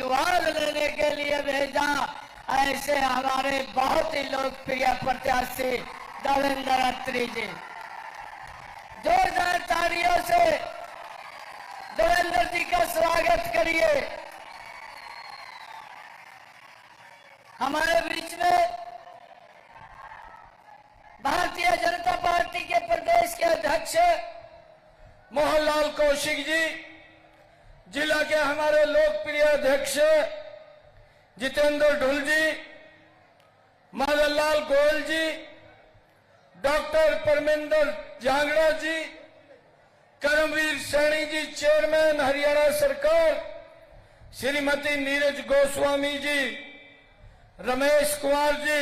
आशीर्वाद लेने के लिए भेजा। ऐसे हमारे बहुत ही लोकप्रिय प्रत्याशी देवेंद्र अत्री जी, जोरदार तालियों से देवेंद्र जी का स्वागत करिए। हमारे बीच में भारतीय जनता पार्टी के प्रदेश के अध्यक्ष मोहनलाल कौशिक जी, जिला के हमारे लोकप्रिय अध्यक्ष जितेंद्र ढुल जी, मदन लाल गोयल जी, डॉक्टर परमेंद्र जांगड़ा जी, करमवीर सैनी जी, चेयरमैन हरियाणा सरकार, श्रीमती नीरज गोस्वामी जी, रमेश कुमार जी,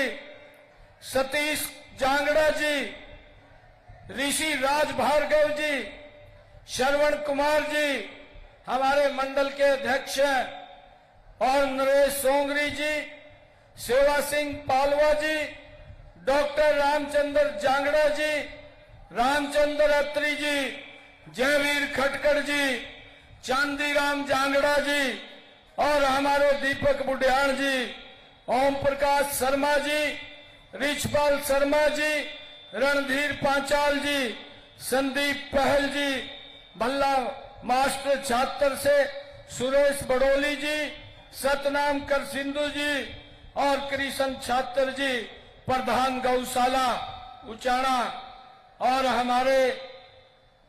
सतीश जांगड़ा जी, ऋषि राज भार्गव जी, श्रवण कुमार जी, हमारे मंडल के अध्यक्ष और नरेश सोंगरी जी, सेवा सिंह पालवा जी, डॉक्टर रामचंद्र जांगड़ा जी, रामचंद्र अत्री जी, जयवीर खटकर जी, चांदीराम जांगड़ा जी और हमारे दीपक बुढ़ियाण जी, ओम प्रकाश शर्मा जी, रिछपाल शर्मा जी, रणधीर पांचाल जी, संदीप पहल जी, भल्ला मास्टर छात्र से सुरेश बड़ोली जी, सतनाम कर सिंधु जी और कृष्ण छात्र जी, प्रधान गौशाला उचाणा और हमारे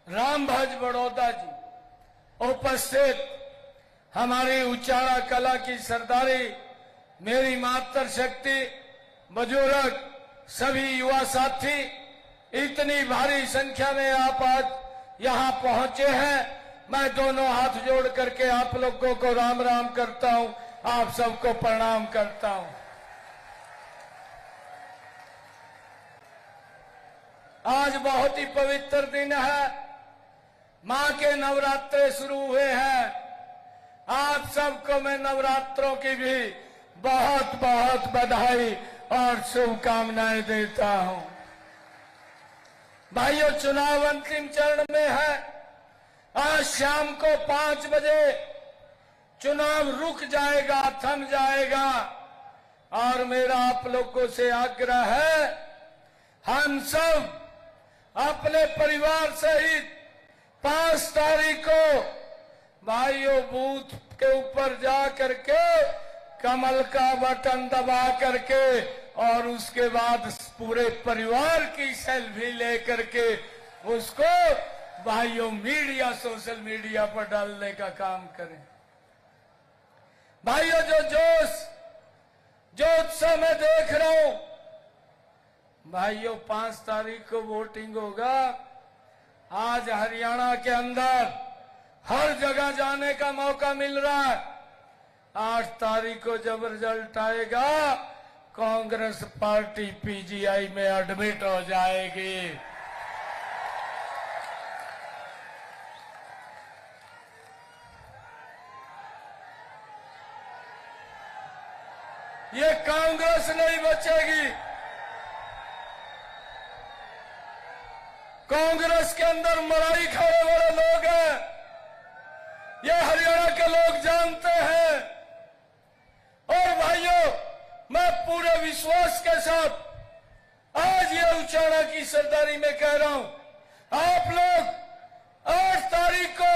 रामभज बड़ौदा जी उपस्थित, हमारी उचाणा कला की सरदारी, मेरी मातृ शक्ति, बुजुर्ग, सभी युवा साथी, इतनी भारी संख्या में आप आज यहाँ पहुंचे हैं। मैं दोनों हाथ जोड़ करके आप लोगों को राम राम करता हूं, आप सबको प्रणाम करता हूं। आज बहुत ही पवित्र दिन है, मां के नवरात्रे शुरू हुए हैं। आप सबको मैं नवरात्रों की भी बहुत बहुत बधाई और शुभकामनाएं देता हूं। भाइयों, चुनाव अंतिम चरण में है। आज शाम को 5 बजे चुनाव रुक जाएगा, थम जाएगा और मेरा आप लोगों से आग्रह है, हम सब अपने परिवार सहित 5 तारीख को भाइयों बूथ के ऊपर जा करके कमल का बटन दबा करके और उसके बाद पूरे परिवार की सेल्फी लेकर के उसको भाइयों मीडिया, सोशल मीडिया पर डालने का काम करें। भाइयों, जो उत्साह मैं देख रहा हूं, भाइयों 5 तारीख को वोटिंग होगा। आज हरियाणा के अंदर हर जगह जाने का मौका मिल रहा है। 8 तारीख को जब रिजल्ट आएगा, कांग्रेस पार्टी पीजीआई में एडमिट हो जाएगी। ये कांग्रेस नहीं बचेगी। कांग्रेस के अंदर मराई खाने वाले लोग हैं, ये हरियाणा के लोग जानते हैं। और भाइयों, मैं पूरे विश्वास के साथ आज ये उचाणा की सरदारी में कह रहा हूं, आप लोग 8 तारीख को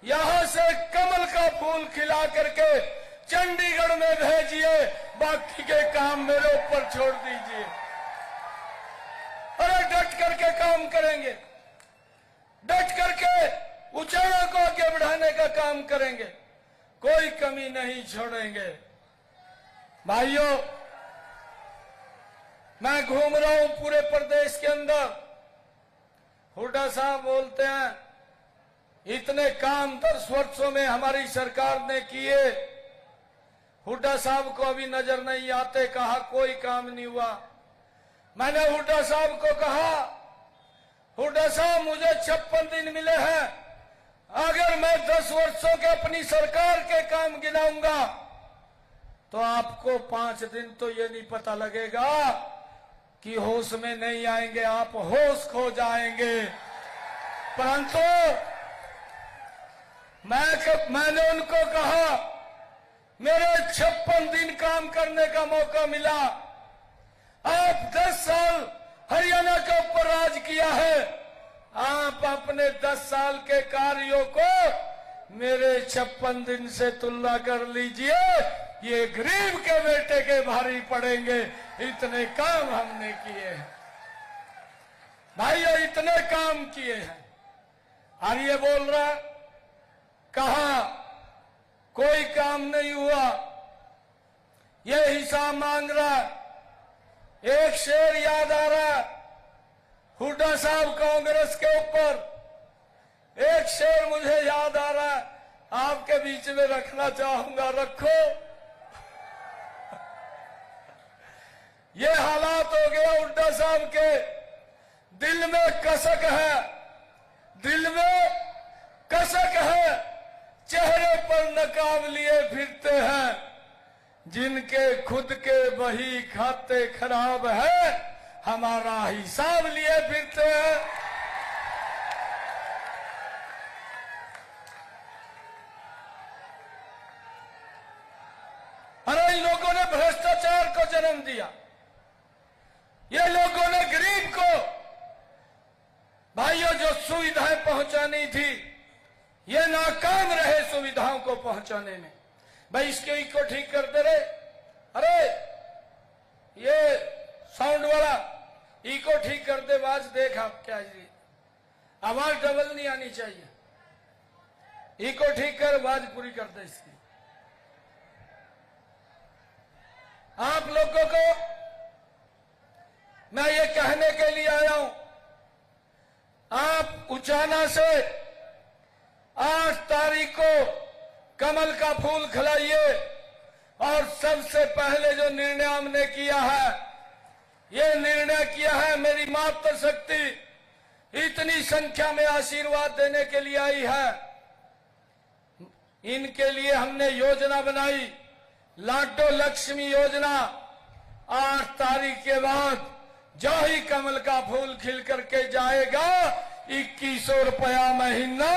यहां से कमल का फूल खिला करके चंडीगढ़ में भेजिए, बाकी के काम मेरे ऊपर छोड़ दीजिए। अरे डट करके काम करेंगे, डट करके उचाणा को आगे बढ़ाने का काम करेंगे, कोई कमी नहीं छोड़ेंगे। भाइयों, मैं घूम रहा हूं पूरे प्रदेश के अंदर। हुड्डा साहब बोलते हैं इतने काम 10 वर्षों में हमारी सरकार ने किए। हुड्डा साहब को अभी नजर नहीं आते, कहा कोई काम नहीं हुआ। मैंने हुड्डा साहब को कहा, हुड्डा साहब मुझे 56 दिन मिले हैं, अगर मैं 10 वर्षों के अपनी सरकार के काम गिनाऊंगा तो आपको 5 दिन तो ये नहीं पता लगेगा कि होश में नहीं आएंगे, आप होश खो जाएंगे। परंतु मैंने उनको कहा 56 दिन काम करने का मौका मिला। आप 10 साल हरियाणा के ऊपर राज किया है। आप अपने 10 साल के कार्यों को मेरे 56 दिन से तुलना कर लीजिए, ये गरीब के बेटे के भारी पड़ेंगे। इतने काम हमने किए हैं भाइयों, इतने काम किए हैं। और ये बोल रहा कहा कोई काम नहीं हुआ, ये हिसाब मांग रहा। एक शेर याद आ रहा, हुड्डा साहब कांग्रेस के ऊपर एक शेर मुझे याद आ रहा है, आपके बीच में रखना चाहूंगा, रखो। ये हालात हो गया हुड्डा साहब के, दिल में कसक है, दिल में कसक है, चेहरे पर नकाब लिए फिरते हैं। जिनके खुद के बही खाते खराब है, हमारा हिसाब लिए फिरते हैं। अरे इन लोगों ने भ्रष्टाचार को जन्म दिया, ये लोगों ने गरीब को भाइयों जो सुविधाएं पहुंचानी थी, ये नाकाम रहे सुविधाओं को पहुंचाने में। भाई इसके को ठीक करते रहे। अरे ये साउंड वाला इको ठीक कर दे, आवाज देख आप क्या जी, आवाज डबल नहीं आनी चाहिए। इको ठीक कर, आवाज पूरी कर दे इसकी। आप लोगों को मैं ये कहने के लिए आया हूं, आप उचाना से 8 तारीख को कमल का फूल खिलाइए। और सबसे पहले जो निर्णय हमने किया है, ये निर्णय किया है, मेरी मातृ शक्ति इतनी संख्या में आशीर्वाद देने के लिए आई है, इनके लिए हमने योजना बनाई, लाडो लक्ष्मी योजना। 8 तारीख के बाद जो ही कमल का फूल खिल करके जाएगा, 2100 रुपया महीना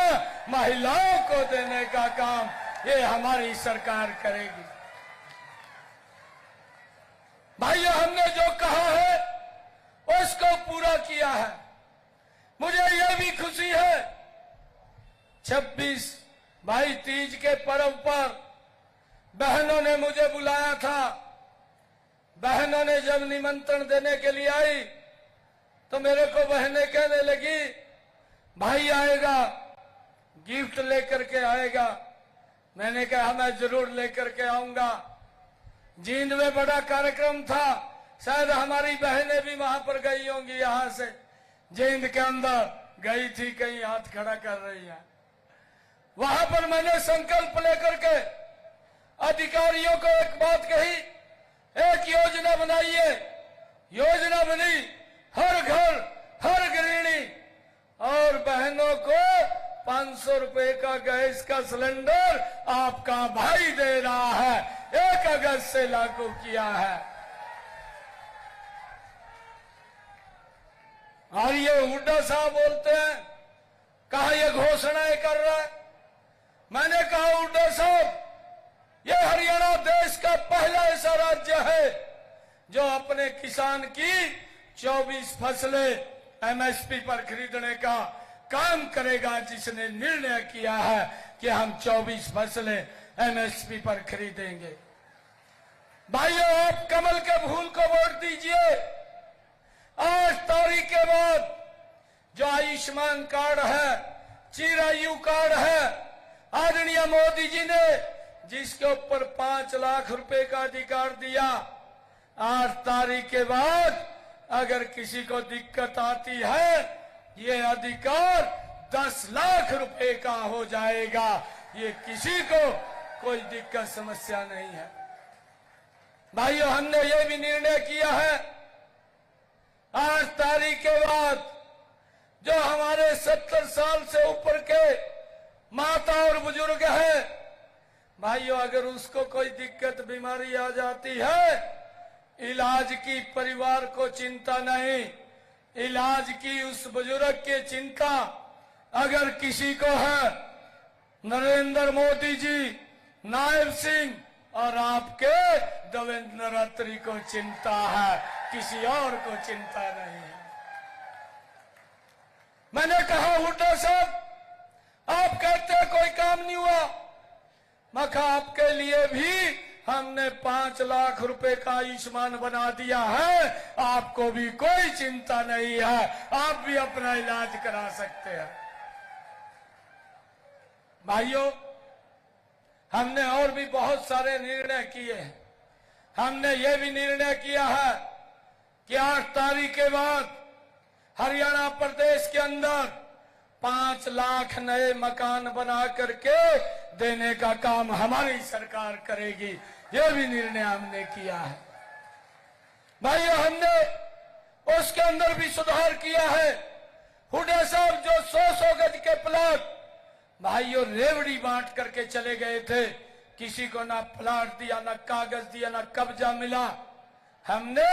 महिलाओं को देने का काम ये हमारी सरकार करेगी। भाइयों, हमने जो कहा है उसको पूरा किया है। मुझे यह भी खुशी है, 26 भाई तीज के पर्व पर बहनों ने मुझे बुलाया था। बहनों ने जब निमंत्रण देने के लिए आई तो मेरे को बहनें कहने लगी, भाई आएगा, गिफ्ट लेकर के आएगा। मैंने कहा मैं जरूर लेकर के आऊंगा। जींद में बड़ा कार्यक्रम था, शायद हमारी बहनें भी वहां पर गई होंगी, यहां से जींद के अंदर गई थी, कहीं हाथ खड़ा कर रही है। वहां पर मैंने संकल्प लेकर के अधिकारियों को एक बात कही, एक योजना बनाइए। योजना बनी, हर घर हर गृहिणी और बहनों को 500 रुपए का गैस का सिलेंडर आपका भाई दे रहा है, 1 अगस्त से लागू किया है। और ये हुड्डा साहब बोलते हैं, कहा ये घोषणाएं कर रहा है। मैंने कहा हुड्डा साहब, ये हरियाणा देश का पहला ऐसा राज्य है जो अपने किसान की 24 फसलें एमएसपी पर खरीदने का काम करेगा, जिसने निर्णय किया है कि हम 24 फसलें एमएसपी पर खरीदेंगे। भाइयों, आप कमल के फूल को वोट दीजिए। 8 तारीख के बाद जो आयुष्मान कार्ड है, चिरायु कार्ड है, आदरणीय मोदी जी ने जिसके ऊपर 5 लाख रुपए का अधिकार दिया, 8 तारीख के बाद अगर किसी को दिक्कत आती है, ये अधिकार 10 लाख रुपए का हो जाएगा। ये किसी को कोई दिक्कत समस्या नहीं है। भाइयों, हमने ये भी निर्णय किया है, 8 तारीख के बाद जो हमारे 70 साल से ऊपर के माता और बुजुर्ग हैं, भाइयों, अगर उसको कोई दिक्कत बीमारी आ जाती है, इलाज की परिवार को चिंता नहीं, इलाज की उस बुजुर्ग की चिंता अगर किसी को है, नरेंद्र मोदी जी, नायब सिंह, और आपके देवेंद्र अत्री को चिंता है, किसी और को चिंता नहीं है। मैंने कहा हुड्डा साहब, आप कहते हैं कोई काम नहीं हुआ। मैं कहा आपके लिए भी हमने 5 लाख रुपए का आयुष्मान बना दिया है, आपको भी कोई चिंता नहीं है, आप भी अपना इलाज करा सकते हैं। भाइयों, हमने और भी बहुत सारे निर्णय किए हैं। हमने ये भी निर्णय किया है कि 8 तारीख के बाद हरियाणा प्रदेश के अंदर 5 लाख नए मकान बना करके देने का काम हमारी सरकार करेगी। ये भी निर्णय हमने किया है। भाइयों, हमने उसके अंदर भी सुधार किया है। हुड्डा साहब जो 100 गज के प्लाट भाइयों रेवड़ी बांट करके चले गए थे, किसी को ना प्लाट दिया, ना कागज दिया, ना कब्जा मिला। हमने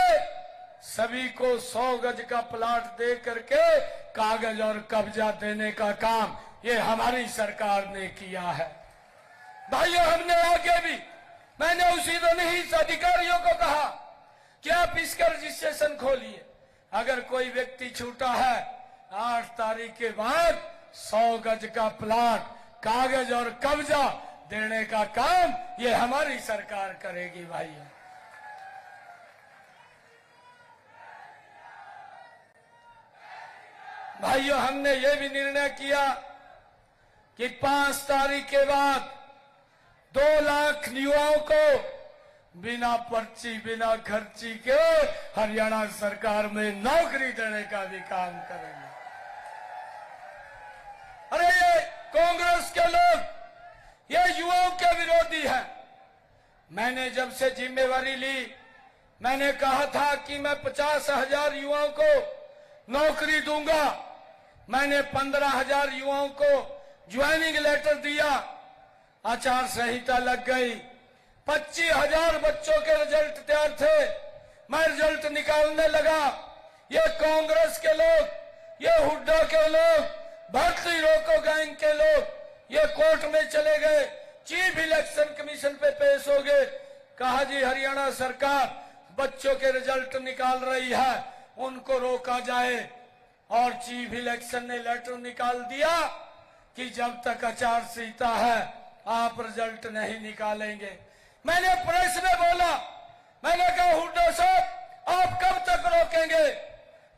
सभी को 100 गज का प्लाट दे करके कागज और कब्जा देने का काम ये हमारी सरकार ने किया है। भाइयों, हमने आगे भी, मैंने उसी दिन ही अधिकारियों को कहा कि आप इसका रजिस्ट्रेशन खोलिए। अगर कोई व्यक्ति छूटा है, 8 तारीख के बाद 100 गज का प्लाट, कागज और कब्जा देने का काम ये हमारी सरकार करेगी। भाइयों, हमने ये भी निर्णय किया कि 5 तारीख के बाद 2 लाख युवाओं को बिना पर्ची, बिना खर्ची के हरियाणा सरकार में नौकरी देने का भी काम करेंगे। अरे ये कांग्रेस के लोग, ये युवाओं के विरोधी हैं। मैंने जब से जिम्मेवारी ली, मैंने कहा था कि मैं 50,000 युवाओं को नौकरी दूंगा। मैंने 15,000 युवाओं को ज्वाइनिंग लेटर दिया, आचार संहिता लग गई। 25,000 बच्चों के रिजल्ट तैयार थे, मैं रिजल्ट निकालने लगा। ये कांग्रेस के लोग, ये हुड्डा के लोग, भर्ती रोको गैंग के लोग ये कोर्ट में चले गए, चीफ इलेक्शन कमीशन पे पेश हो गए। कहा जी हरियाणा सरकार बच्चों के रिजल्ट निकाल रही है, उनको रोका जाए। और चीफ इलेक्शन ने लेटर निकाल दिया कि जब तक आचार संहिता है आप रिजल्ट नहीं निकालेंगे। मैंने प्रेस में बोला, मैंने कहा हुड्डा साहब आप कब तक रोकेंगे?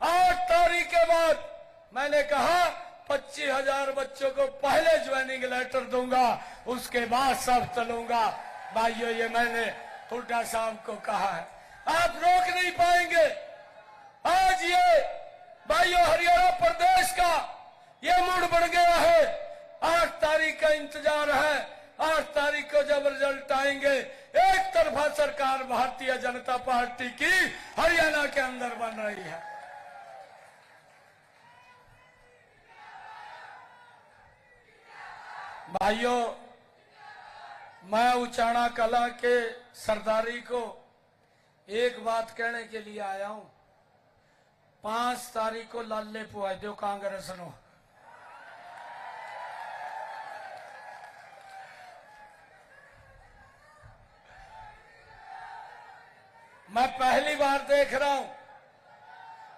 8 तारीख के बाद मैंने कहा 25,000 बच्चों को पहले ज्वाइनिंग लेटर दूंगा, उसके बाद सब चलूंगा। भाइयों, ये मैंने हुड्डा साहब को कहा है, आप रोक नहीं पाएंगे। आज ये भाइयों हरियाणा प्रदेश का ये मूड बढ़ गया है। 8 तारीख का इंतजार है। 8 तारीख को जब रिजल्ट आएंगे, एक तरफा सरकार भारतीय जनता पार्टी की हरियाणा के अंदर बन रही है। भाइयों, मैं उचाना कला के सरदारी को एक बात कहने के लिए आया हूं। 5 तारीख को लाले पुआ दो कांग्रेस नो। मैं पहली बार देख रहा हूं,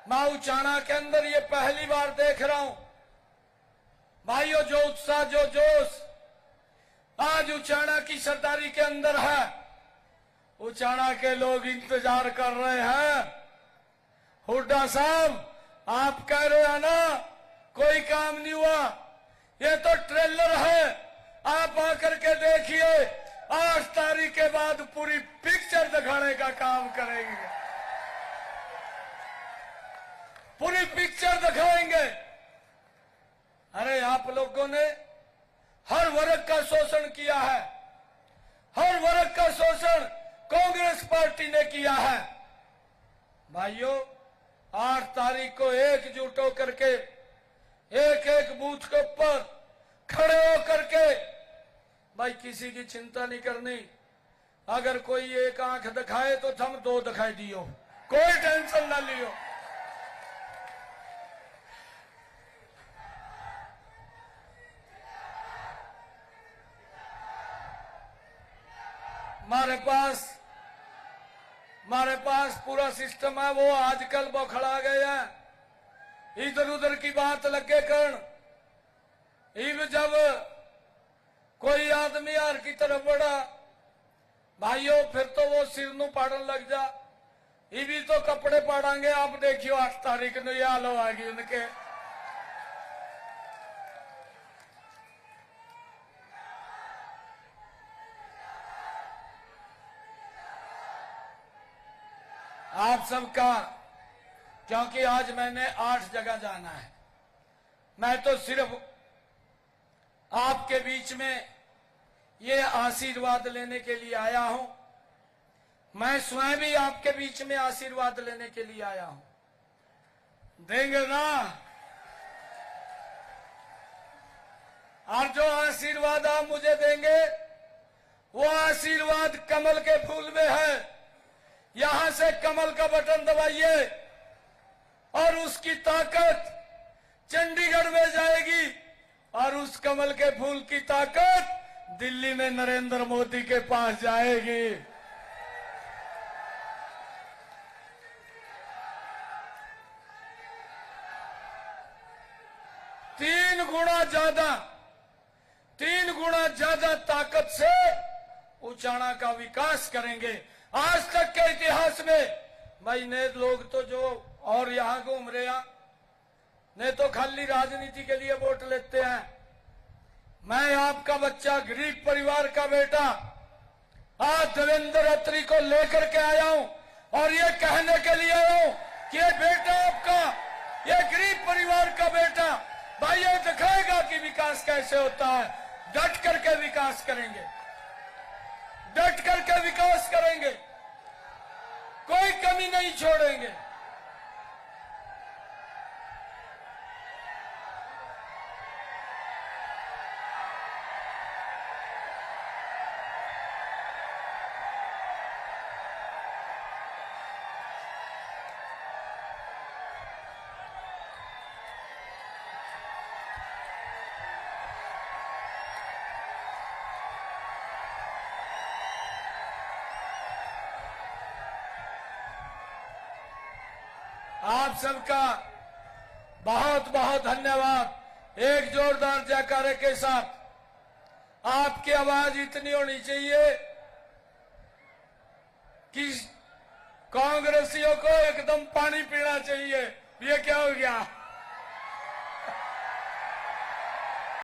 मैं उचाना के अंदर ये पहली बार देख रहा हूं। भाइयों, जो उत्साह, जो जोश आज उचाना की सरदारी के अंदर है, उचाना के लोग इंतजार कर रहे हैं। हुड्डा साहब आप कह रहे हैं ना कोई काम नहीं हुआ, ये तो ट्रेलर है, आप आकर के देखिए। 8 तारीख के बाद पूरी पिक्चर दिखाने का काम करेंगे, पूरी पिक्चर दिखाएंगे। अरे आप लोगों ने हर वर्ग का शोषण किया है, हर वर्ग का शोषण कांग्रेस पार्टी ने किया है। भाइयों, 8 तारीख को एकजुट होकर के एक एक बूथ के ऊपर खड़े होकर के, भाई किसी की चिंता नहीं करनी। अगर कोई एक आंख दिखाए तो हम 2 दिखाई दियो, कोई टेंशन ना लियो। हमारे पास पूरा सिस्टम है। वो आजकल बौखला गए हैं, इधर उधर की बात लगे करण। इब जब कोई आदमी हार की तरफ बढ़ा भाइयों, फिर तो वो सिर नू पाड़न लग जा। इभी तो कपड़े पाड़ांगे, आप देखियो 8 तारीख ਨੂੰ ये हाल आएगी उनके। आप सबका, क्योंकि आज मैंने 8 जगह जाना है, मैं तो सिर्फ आपके बीच में ये आशीर्वाद लेने के लिए आया हूं। मैं स्वयं भी आपके बीच में आशीर्वाद लेने के लिए आया हूं। देंगे ना? और जो आशीर्वाद आप मुझे देंगे वो आशीर्वाद कमल के फूल में है। यहां से कमल का बटन दबाइए और उसकी ताकत चंडीगढ़ में जाएगी, और उस कमल के फूल की ताकत दिल्ली में नरेंद्र मोदी के पास जाएगी। 3 गुना ज्यादा ताकत से उचाना का विकास करेंगे। आज तक के इतिहास में भाई ने लोग तो जो और यहां घूम रहे हैं ने तो खाली राजनीति के लिए वोट लेते हैं। मैं आपका बच्चा, गरीब परिवार का बेटा, आज देवेंद्र अत्री को लेकर के आया हूं और ये कहने के लिए आया हूं कि ये बेटा आपका, ये गरीब परिवार का बेटा भाई ये दिखाएगा कि विकास कैसे होता है। डट करके विकास करेंगे, डट करके विकास करेंगे, कोई कमी नहीं छोड़ेंगे। आप सबका बहुत बहुत धन्यवाद। एक जोरदार जयकारे के साथ आपकी आवाज इतनी होनी चाहिए कि कांग्रेसियों को एकदम पानी पीना चाहिए। ये क्या हो गया?